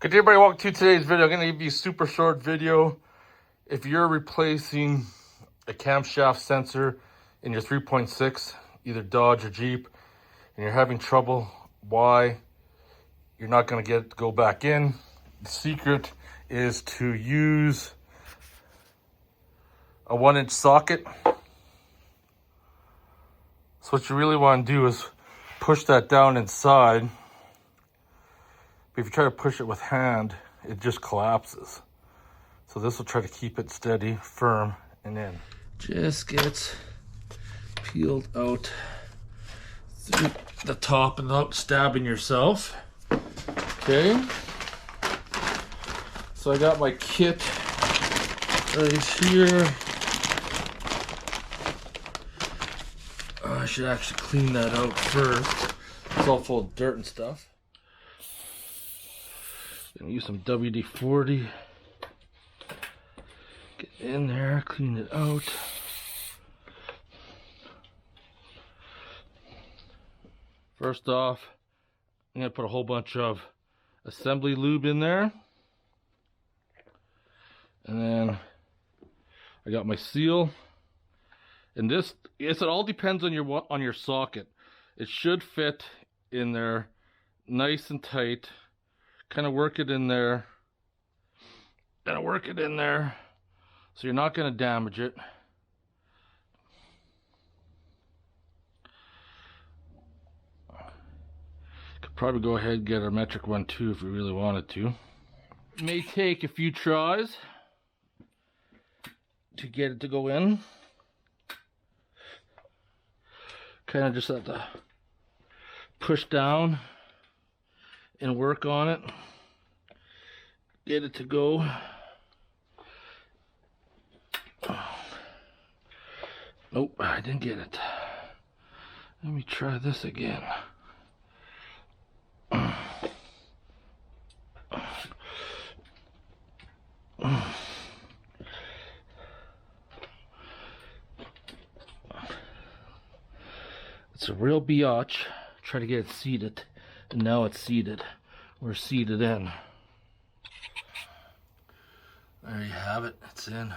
Good day, everybody. Welcome to today's video. I'm going to give you a super short video. If you're replacing a camshaft sensor in your 3.6, either Dodge or Jeep, and you're having trouble, why you're not going to go back in, the secret is to use a 1-inch socket. So what you really want to do is push that down inside. But if you try to push it with hand, it just collapses. So this will try to keep it steady, firm, and in. Just gets peeled out through the top and without stabbing yourself. Okay. So I got my kit right here. I should actually clean that out first. It's all full of dirt and stuff. Gonna use some WD-40. Get in there, clean it out. First off, I'm gonna put a whole bunch of assembly lube in there. And then I got my seal. And this, yes, it all depends on your socket. It should fit in there nice and tight. Kind of work it in there. Gonna work it in there so you're not going to damage it. Could probably go ahead and get our metric one too if we really wanted to. It may take a few tries to get it to go in. Kind of just have to push down and work on it. Get it to go. Nope, I didn't get it. Let me try this again. It's a real biatch. Try to get it seated, and now it's seated. We're seated in. There you have it. It's in.